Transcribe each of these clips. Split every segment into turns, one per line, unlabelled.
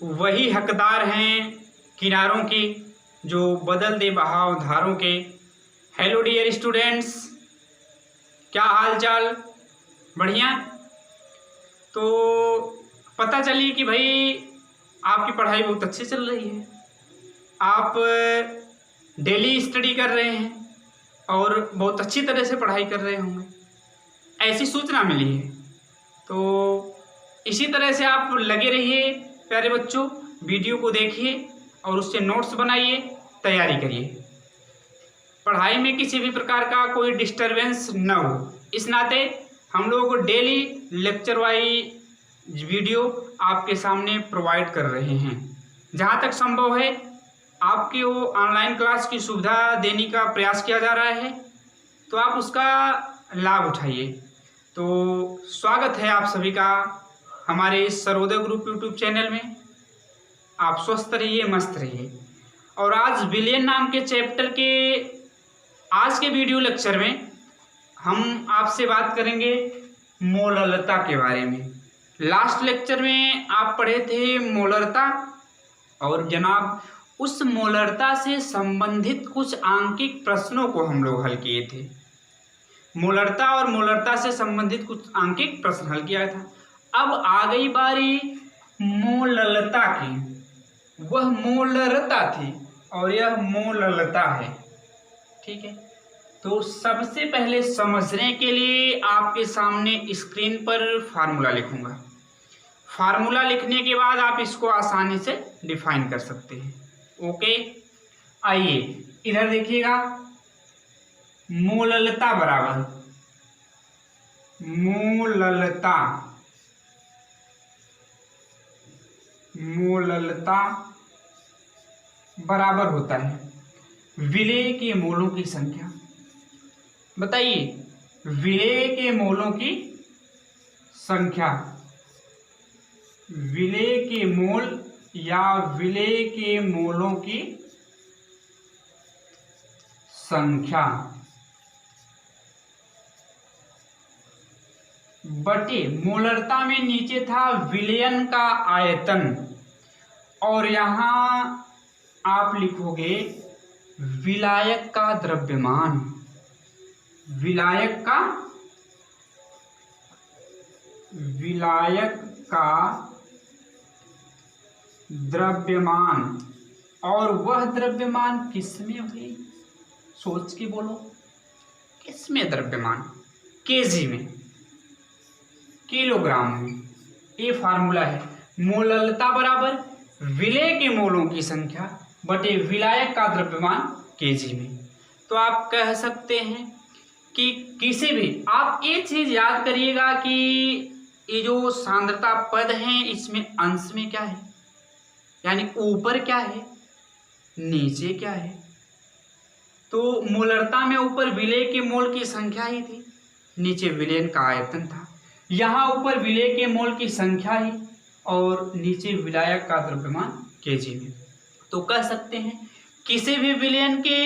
वही हकदार हैं किनारों के जो बदल दे बहाव धारों के। हेलो डियर स्टूडेंट्स, क्या हाल चाल? बढ़िया। तो पता चली कि भाई आपकी पढ़ाई बहुत अच्छी चल रही है, आप डेली स्टडी कर रहे हैं और बहुत अच्छी तरह से पढ़ाई कर रहे होंगे, ऐसी सूचना मिली है। तो इसी तरह से आप लगे रहिए प्यारे बच्चों, वीडियो को देखिए और उससे नोट्स बनाइए, तैयारी करिए। पढ़ाई में किसी भी प्रकार का कोई डिस्टरबेंस न हो, इस नाते हम लोग डेली लेक्चर वाइज वीडियो आपके सामने प्रोवाइड कर रहे हैं। जहाँ तक संभव है आपकी वो ऑनलाइन क्लास की सुविधा देने का प्रयास किया जा रहा है, तो आप उसका लाभ उठाइए। तो स्वागत है आप सभी का हमारे इस सर्वोदय ग्रुप यूट्यूब चैनल में। आप स्वस्थ रहिए, मस्त रहिए। और आज विलियन नाम के चैप्टर के आज के वीडियो लेक्चर में हम आपसे बात करेंगे मोलरता के बारे में। लास्ट लेक्चर में आप पढ़े थे मोलरता, और जनाब उस मोलरता से संबंधित कुछ आंकिक प्रश्नों को हम लोग हल किए थे। मोलरता और मोलरता से संबंधित कुछ आंकिक प्रश्न हल किया था। अब आ गई बारी मोललता की। वह मोलरता थी और यह मोललता है, ठीक है। तो सबसे पहले समझने के लिए आपके सामने स्क्रीन पर फार्मूला लिखूंगा। फार्मूला लिखने के बाद आप इसको आसानी से डिफाइन कर सकते हैं। ओके, आइए इधर देखिएगा। मोललता बराबर मोललता बराबर होता है विलेय के मोलों की संख्या। बताइए, विलेय के मोलों की संख्या, विलेय के मोल या विलेय के मोलों की संख्या बटे मोलरता में नीचे था विलयन का आयतन, और यहां आप लिखोगे विलायक का द्रव्यमान। विलायक का द्रव्यमान, और वह द्रव्यमान किसमें हुई? सोच के बोलो, किसमें द्रव्यमान? केजी में, किलोग्राम में। ये फार्मूला है। मोललता बराबर विलेय के मोलों की संख्या बटे विलायक का द्रव्यमान केजी में। तो आप कह सकते हैं कि किसी भी, आप ये चीज याद करिएगा कि ये जो सांद्रता पद हैं इसमें अंश में क्या है, यानी ऊपर क्या है, नीचे क्या है। तो मोलरता में ऊपर विलेय के मोल की संख्या ही थी, नीचे विलयन का आयतन था। यहाँ ऊपर विलेय के मोल की संख्या ही और नीचे विलायक का द्रव्यमान केजी में। तो कह सकते हैं किसी भी विलयन के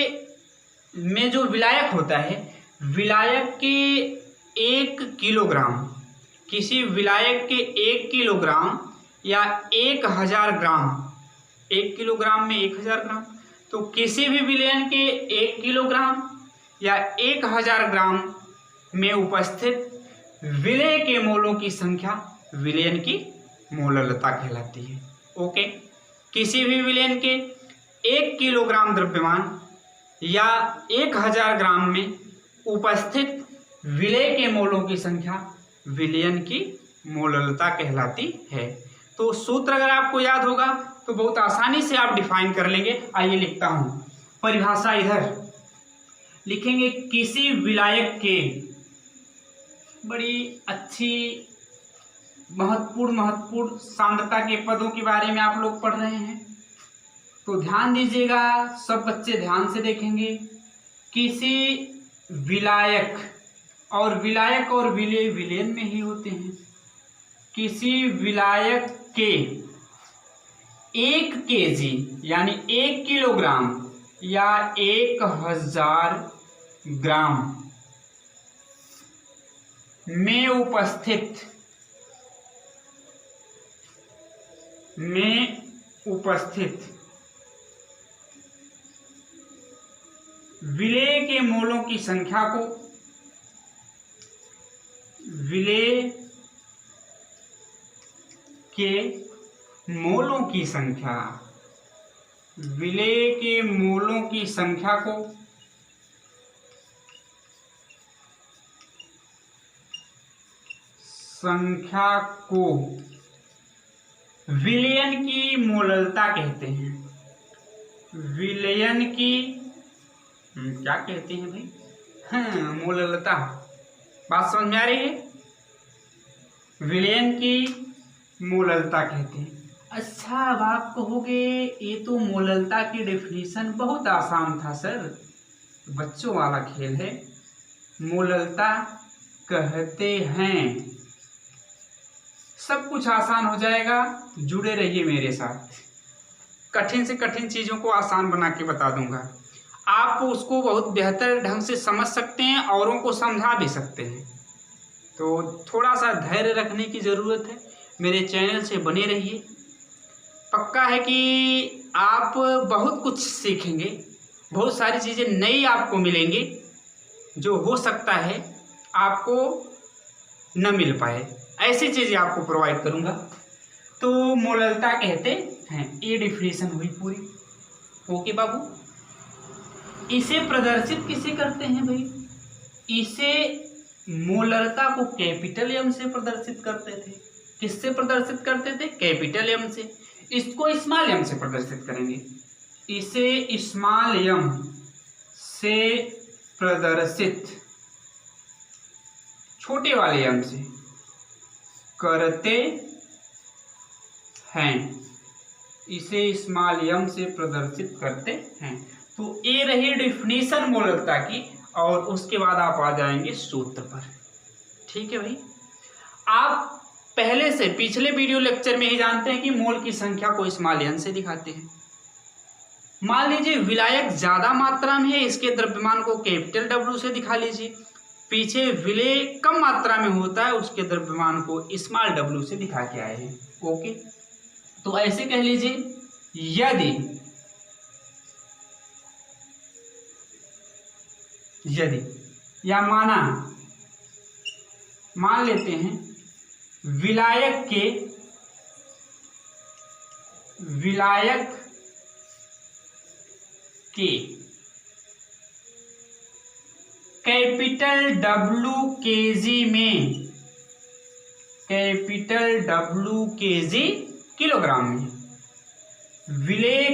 में जो विलायक होता है, विलायक के 1 किलोग्राम, किसी विलायक के 1 किलोग्राम या 1000 ग्राम, 1 किलोग्राम में 1000 ग्राम, तो किसी भी विलयन के 1 किलोग्राम या 1000 ग्राम में उपस्थित विलेय के मोलों की संख्या विलयन की मोललता कहलाती है। ओके, किसी भी विलयन के 1 किलोग्राम द्रव्यमान या 1000 ग्राम में उपस्थित विलेय के मोलों की संख्या विलयन की मोललता कहलाती है। तो सूत्र अगर आपको याद होगा तो बहुत आसानी से आप डिफाइन कर लेंगे। आइए लिखता हूं परिभाषा। इधर लिखेंगे किसी विलायक के, बड़ी अच्छी महत्वपूर्ण सांद्रता के पदों के बारे में आप लोग पढ़ रहे हैं, तो ध्यान दीजिएगा, सब बच्चे ध्यान से देखेंगे। किसी विलायक, और विलायक और विलेय विलयन में ही होते हैं। किसी विलायक के 1 केजी यानी 1 किलोग्राम या 1000 ग्राम में उपस्थित उपस्थित विलेय के मोलों की संख्या को विलेय के मोलों की संख्या विलेय के मोलों की संख्या को विलयन की मोललता कहते हैं। विलयन की क्या कहते हैं भाई? हाँ, मोललता। बात समझ में आ रही है? विलयन की मोललता कहते हैं। अच्छा, अब आप कहोगे ये तो मोललता की डेफिनेशन बहुत आसान था सर, बच्चों वाला खेल है। मोललता कहते हैं, सब कुछ आसान हो जाएगा, जुड़े रहिए मेरे साथ। कठिन से कठिन चीज़ों को आसान बना के बता दूंगा, आप उसको बहुत बेहतर ढंग से समझ सकते हैं, औरों को समझा भी सकते हैं। तो थोड़ा सा धैर्य रखने की ज़रूरत है, मेरे चैनल से बने रहिए। पक्का है कि आप बहुत कुछ सीखेंगे, बहुत सारी चीज़ें नई आपको मिलेंगी, जो हो सकता है आपको न मिल पाए, ऐसी चीज़ें आपको प्रोवाइड करूँगा। तो मोललता कहते हैं, ये डिफिनेशन हुई पूरी। ओके बाबू, इसे प्रदर्शित किसे करते हैं भाई? इसे मोललता को कैपिटल एम से प्रदर्शित करते थे। किससे प्रदर्शित करते थे? कैपिटल एम से। इसको स्मॉल एम से प्रदर्शित करेंगे। इसे स्मॉल एम से प्रदर्शित छोटे वाले एम से करते हैं। इसे स्मॉल एम से प्रदर्शित करते हैं। तो ये रही डिफिनेशन मोललता की, और उसके बाद आप आ जाएंगे सूत्र पर। ठीक है भाई, आप पहले से पिछले वीडियो लेक्चर में ही जानते हैं कि मोल की संख्या को स्मॉल एन से दिखाते हैं। मान लीजिए विलायक ज्यादा मात्रा में है, इसके द्रव्यमान को कैपिटल डब्ल्यू से दिखा लीजिए। पीछे विलेय कम मात्रा में होता है, उसके द्रव्यमान को स्मॉल डब्ल्यू से दिखा के आए हैं। ओके, तो ऐसे कह लीजिए, यदि या मान लेते हैं विलायक के कैपिटल डब्ल्यू केजी में, कैपिटल डब्ल्यू केजी किलोग्राम में, विलेय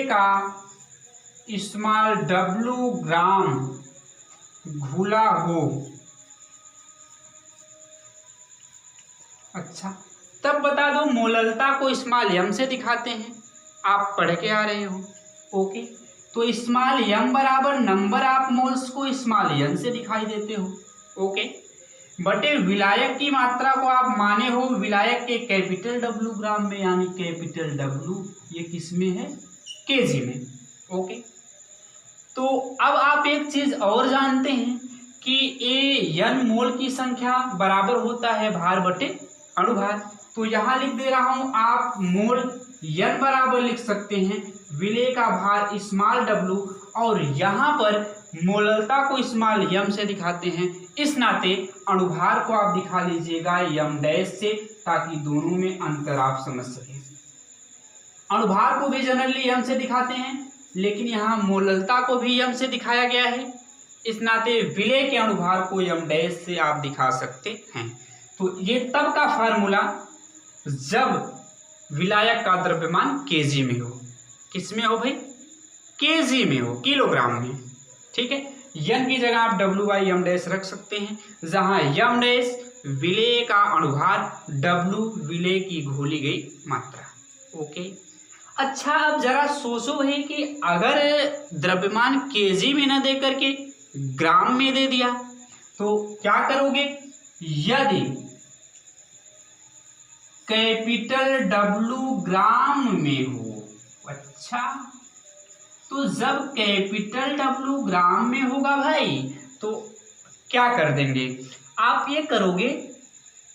का स्मॉल डब्ल्यू ग्राम घुला हो। अच्छा, तब बता दो मोललता को स्मॉल एम से दिखाते हैं, आप पढ़ के आ रहे हो। ओके, तो स्मॉल एम बराबर नंबर ऑफ मोल्स को स्मॉल एन से दिखाई देते हो। ओके, बटे विलायक की मात्रा को आप माने हो विलायक के कैपिटल डब्ल्यू ग्राम में, यानी कैपिटल डब्ल्यू ये किस में है? केजी में। ओके, तो अब आप एक चीज और जानते हैं कि ए एन मोल की संख्या बराबर होता है भार बटे अणुभार। तो यहां लिख दे रहा हूं, आप मोल एन बराबर लिख सकते हैं विलेय का भार स्मॉल डब्ल्यू, और यहाँ पर मोललता को स्मॉल एम से दिखाते हैं। इस नाते अणुभार को आप दिखा लीजिएगा एम डैश से, ताकि दोनों में अंतर आप समझ सकें। अणुभार को भी जनरली एम से दिखाते हैं, लेकिन यहाँ मोललता को भी एम से दिखाया गया है। इस नाते विलेय के अणुभार को एम डैश से आप दिखा सकते हैं। तो ये तब का फार्मूला जब विलायक का द्रव्यमान केजी में हो। किस में हो भाई? केजी में हो, किलोग्राम में। ठीक है, एन की जगह आप डब्ल्यू बाई एम डैश रख सकते हैं, जहां एम डैश विलेय का अणुभार, डब्ल्यू विलेय की घोली गई मात्रा। ओके, अच्छा, अब जरा सोचो भाई कि अगर द्रव्यमान केजी में न दे करके ग्राम में दे दिया तो क्या करोगे? यदि कैपिटल डब्ल्यू ग्राम में हो, अच्छा, तो जब कैपिटल डब्ल्यू ग्राम में होगा भाई, तो क्या कर देंगे आप? ये करोगे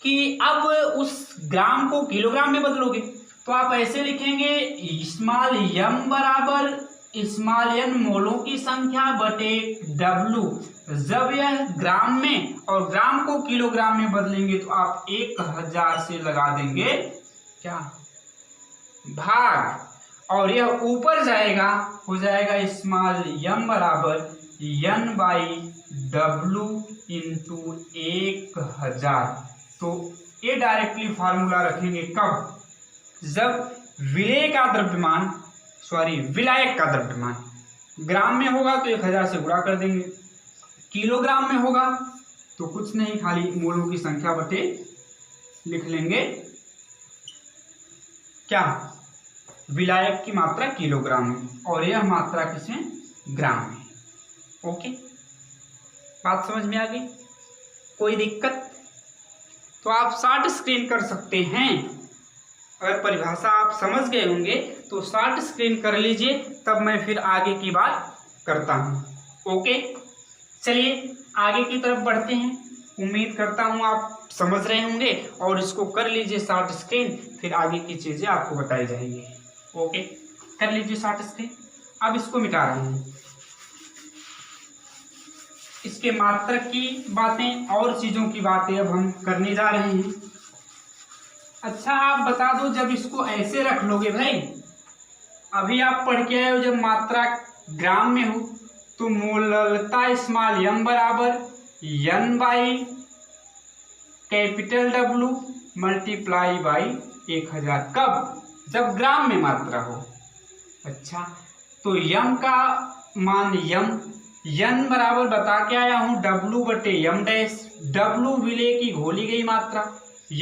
कि अब उस ग्राम को किलोग्राम में बदलोगे, तो आप ऐसे लिखेंगे स्मॉल m बराबर स्मॉल n मोलों की संख्या बटे W। जब यह ग्राम में और ग्राम को किलोग्राम में बदलेंगे तो आप 1000 से लगा देंगे क्या भाग, और यह ऊपर जाएगा, हो जाएगा स्मॉल m बराबर n बाई W इंटू 1000। तो ये डायरेक्टली फार्मूला रखेंगे कब, जब विलेय का द्रव्यमान विलायक का द्रव्यमान ग्राम में होगा तो 1000 से गुणा कर देंगे, किलोग्राम में होगा तो कुछ नहीं, खाली मोलों की संख्या बटे लिख लेंगे क्या, विलायक की मात्रा किलोग्राम में और यह मात्रा किसमें, ग्राम में। ओके, बात समझ में आ गई, कोई दिक्कत? तो आप शॉर्ट स्क्रीन कर सकते हैं, अगर परिभाषा आप समझ गए होंगे तो शॉर्ट स्क्रीन कर लीजिए, तब मैं फिर आगे की बात करता हूँ। ओके, चलिए आगे की तरफ बढ़ते हैं। उम्मीद करता हूँ आप समझ रहे होंगे और इसको कर लीजिए शॉर्ट स्क्रीन, फिर आगे की चीज़ें आपको बताई जाएंगी। ओके, कर लीजिए शॉर्ट स्क्रीन। अब इसको मिटा रहे हैं, इसके मात्रक की बातें और चीज़ों की बातें अब हम करने जा रहे हैं। अच्छा आप बता दो, जब इसको ऐसे रख लोगे भाई, अभी आप पढ़ के आए हो जब मात्रा ग्राम में हो तो मोललता स्मॉल m बराबर n by capital W multiply by 1000। कब, जब ग्राम में मात्रा हो। अच्छा, तो m का मान n बराबर बता के आया हूँ W बटे m डैश, W विलेय की घोली गई मात्रा,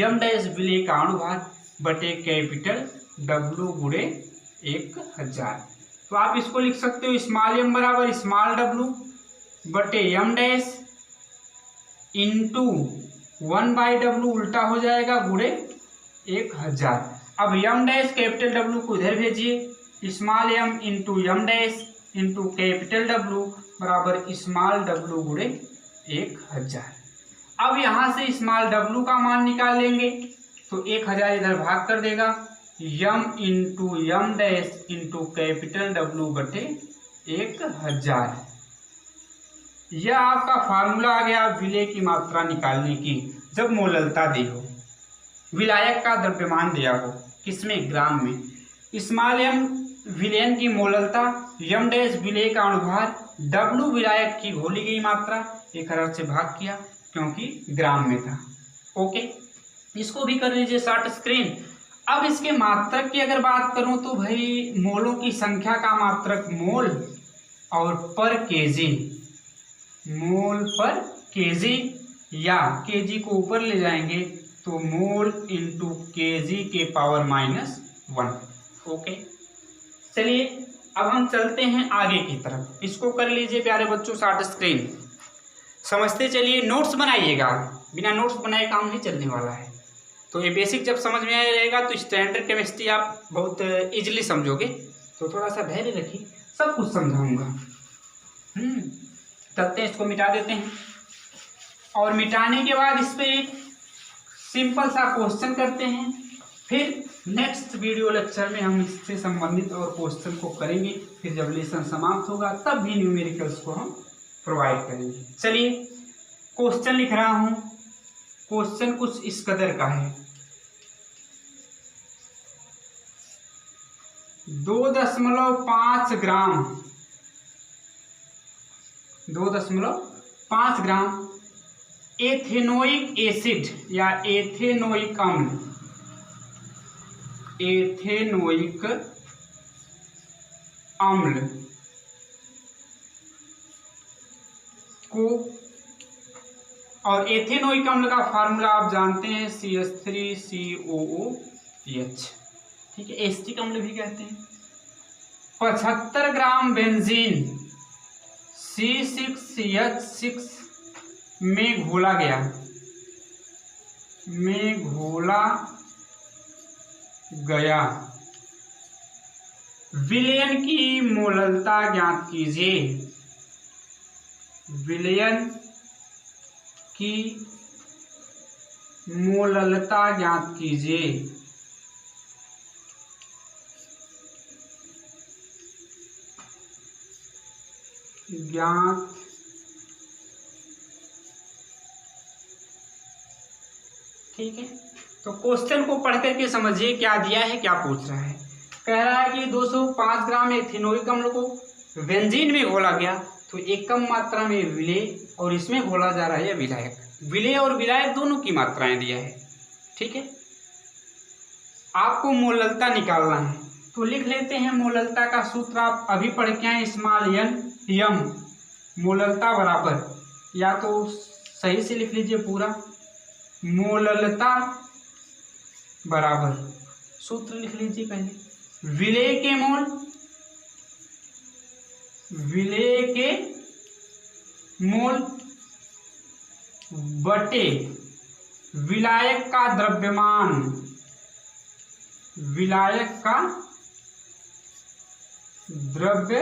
m डैश विलेय का अणुभार बटे कैपिटल W गुणे 1000। तो आप इसको लिख सकते हो स्मॉल m बराबर स्मॉल W बटे m dash into 1 by W उल्टा हो जाएगा गुणे 1000। अब m डैश कैपिटल W को इधर भेजिए, small m into m dash into capital W बराबर स्मॉल W गुणे 1000। अब यहाँ से स्मॉल W का मान निकाल लेंगे तो 1000 इधर भाग कर देगा, m into m dash into capital W बटे 1000। यह आपका फार्मूला आ गया विलेय की मात्रा निकालने की, जब मोललता दी हो, विलायक का द्रव्यमान दिया हो, किसमें, ग्राम में। स्मॉल m विलयन की मोललता, m डैश विलेय का अणुभार, W विलायक की घोली गई मात्रा, 1000 से भाग किया क्योंकि ग्राम में था। ओके, इसको भी कर लीजिए शॉर्ट स्क्रीन। अब इसके मात्रक की अगर बात करूं तो भाई मोलों की संख्या का मात्रक मोल और पर केजी, मोल पर केजी, या केजी को ऊपर ले जाएंगे तो मोल इंटू केजी के पावर -1। ओके, चलिए अब हम चलते हैं आगे की तरफ। इसको कर लीजिए प्यारे बच्चों शॉर्ट स्क्रीन, समझते चलिए, नोट्स बनाइएगा, बिना नोट्स बनाए काम नहीं चलने वाला है। तो ये बेसिक जब समझ में आएगा तो स्टैंडर्ड केमिस्ट्री आप बहुत इजीली समझोगे। तो थोड़ा सा धैर्य रखिए, सब कुछ समझाऊंगा। चलते हैं, इसको मिटा देते हैं और मिटाने के बाद इस पर एक सिंपल सा क्वेश्चन करते हैं। फिर नेक्स्ट वीडियो लेक्चर में हम इससे संबंधित और क्वेश्चन को करेंगे। फिर जब लेसन समाप्त होगा तब भी न्यूमेरिकल्स को हम प्रोवाइड करेंगे। चलिए क्वेश्चन लिख रहा हूं। क्वेश्चन कुछ इस कदर का है, 2.5 ग्राम 2.5 ग्राम एथेनोइक एसिड या एथेनोइक अम्ल, एथेनोइक अम्ल को, और एथेनोइक अम्ल का फार्मूला आप जानते हैं CH3COOH, ठीक है, एसिटिक अम्ल भी कहते हैं। 75 ग्राम बेंजीन C6H6 में घोला गया, विलयन की मोललता ज्ञात कीजिए, विलयन की मोललता ज्ञात कीजिए। ज्ञात ठीक है, तो क्वेश्चन को पढ़ करके समझिए क्या दिया है, क्या पूछ रहा है। कह रहा है कि 205 ग्राम इथेनोइक अम्ल को बेंजीन में घोला गया तो एक कम मात्रा में विलेय और इसमें घोला जा रहा है विलायक। विलेय और विलायक दोनों की मात्राएं दिया है। ठीक है, आपको मोललता निकालना है तो लिख लेते हैं। मोललता का सूत्र आप अभी पढ़ के आए, स्मॉल एन यम मोललता बराबर, या तो सही से लिख लीजिए पूरा, मोललता बराबर सूत्र लिख लीजिए पहले, विलेय के मोल, विलेय के मोल बटे विलायक का द्रव्यमान, विलायक का द्रव्य,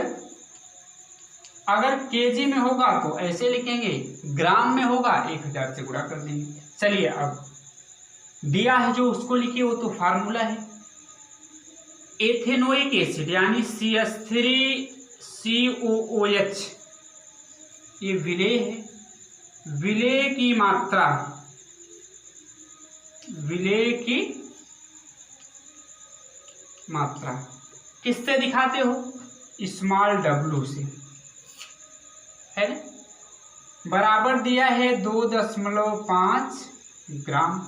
अगर केजी में होगा तो ऐसे लिखेंगे, ग्राम में होगा 1000 से गुणा कर देंगे। चलिए अब दिया है जो उसको लिखिए, वो तो फार्मूला है। एथेनोइक एसिड यानी CH3COOH ये विलेय है। विलेय की मात्रा, विलेय की मात्रा किससे दिखाते हो, स्मॉल w से, है ना, बराबर दिया है 2.5 ग्राम।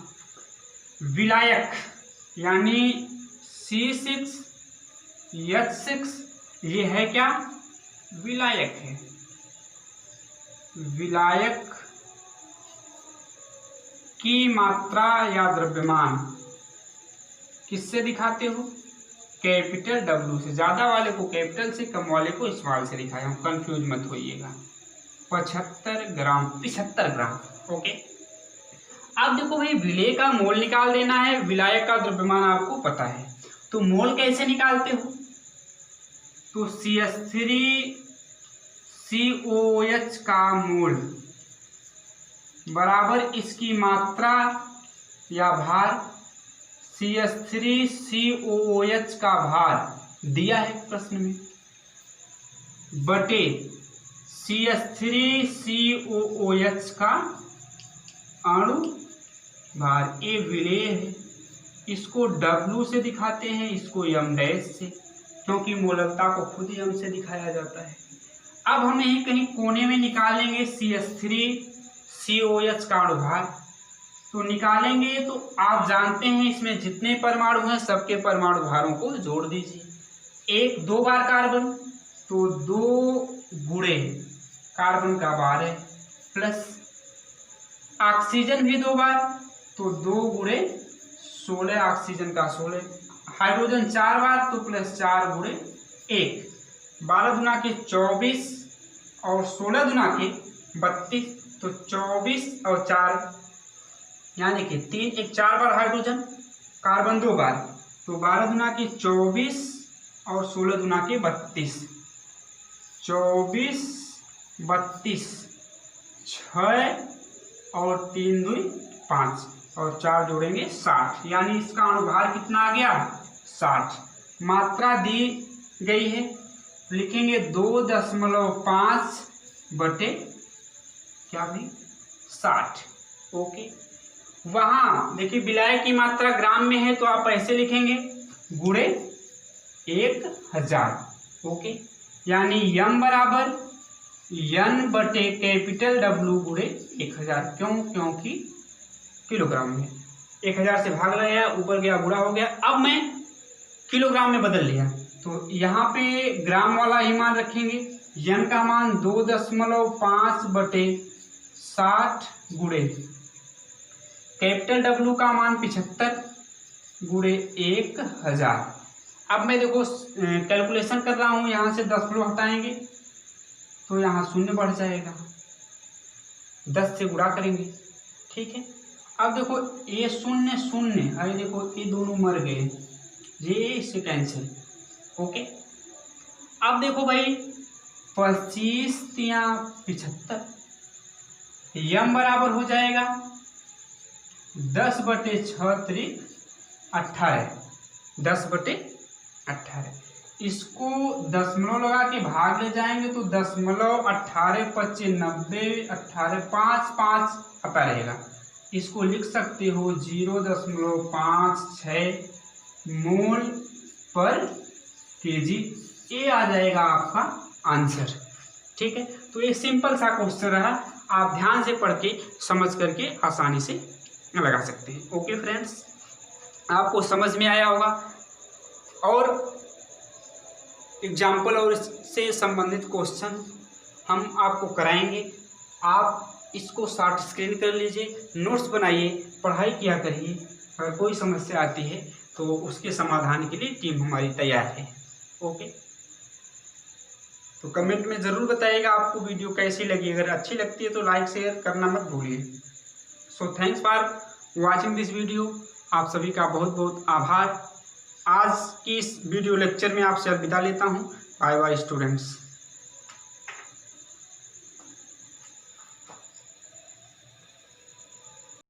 विलायक यानी C6H6 ये है क्या, विलायक है। विलायक की मात्रा या द्रव्यमान किससे दिखाते हो, कैपिटल W से। ज्यादा वाले को कैपिटल से, कम वाले को स्मॉल से दिखाया हूं, कंफ्यूज मत होइएगा। 75 ग्राम, 75 ग्राम। ओके, अब देखो भाई, विलेय का मोल निकाल देना है, विलायक का द्रव्यमान आपको पता है, तो मोल कैसे निकालते हो, तो CH3COOH का मोल बराबर इसकी मात्रा या भार, CH3COOH का भार दिया है प्रश्न में, बटे CH3COOH का अणु भार। ये विलेय है, इसको W से दिखाते हैं, इसको m डैश से, क्योंकि मोललता को खुद m से दिखाया जाता है। अब हम यही कहीं कोने में निकालेंगे CH3COOH का अणु भार, तो निकालेंगे तो आप जानते हैं इसमें जितने परमाणु हैं सबके परमाणु भारों को जोड़ दीजिए। एक 2 बार कार्बन तो 2 गुणे कार्बन का भार है, प्लस ऑक्सीजन भी 2 बार तो 2 गुणे 16 ऑक्सीजन का 16, हाइड्रोजन 4 बार तो प्लस 4 गुणे 1, 12 दुना के 24 और 16 दुना के 32, तो 24 और 4 यानी कि 3, 1 4 बार हाइड्रोजन, कार्बन 2 बार, तो 12 दुना के 24 और 16 दुना के 32, 24 32, 6 और 3 2 5 और 4 जोड़ेंगे 60, यानी इसका अणुभार कितना आ गया, 60। मात्रा दी गई है, लिखेंगे 2.5 बटे क्या भी 60। ओके, वहां देखिए विलायक की मात्रा ग्राम में है तो आप ऐसे लिखेंगे गुणे 1000। ओके, यानी m बराबर n बटे कैपिटल W गुणे 1000। क्यों, क्योंकि किलोग्राम में 1000 से भाग लगाया, ऊपर गया गुणा हो गया, अब मैं किलोग्राम में बदल लिया तो यहाँ पे ग्राम वाला ही मान रखेंगे। n का मान 2.5 बटे 60 गुणे कैपिटल W का मान 75 गुणे 1000। अब मैं देखो कैलकुलेशन कर रहा हूँ, यहाँ से 10 किलो हटाएंगे तो यहाँ 0 बढ़ जाएगा, 10 से गुणा करेंगे। ठीक है, अब देखो ये 0 0, अरे देखो ये दोनों मर गए, ये इससे कैंसिल। ओके, अब देखो भाई 25 या 75, m बराबर हो जाएगा 10/6 त्रिक 18, 10/18। इसको दशमलव लगा के भाग ले जाएंगे तो 0.18 25 90, 18 5 5 आता रहेगा। इसको लिख सकते हो 0.56 मोल पर केजी। ये आ जाएगा आपका आंसर। ठीक है, तो ये सिंपल सा क्वेश्चन रहा, आप ध्यान से पढ़ के समझ करके आसानी से लगा सकते हैं। ओके फ्रेंड्स, आपको समझ में आया होगा। और एग्जाम्पल और इससे संबंधित क्वेश्चन हम आपको कराएंगे। आप इसको शॉर्ट स्क्रीन कर लीजिए, नोट्स बनाइए, पढ़ाई किया करिए। अगर कोई समस्या आती है तो उसके समाधान के लिए टीम हमारी तैयार है। ओके, तो कमेंट में ज़रूर बताइएगा आपको वीडियो कैसी लगी। अगर अच्छी लगती है तो लाइक शेयर करना मत भूलिए। So thanks for watching this video. आप सभी का बहुत बहुत आभार। आज की इस वीडियो लेक्चर में आपसे अलविदा लेता हूँ। Bye bye students.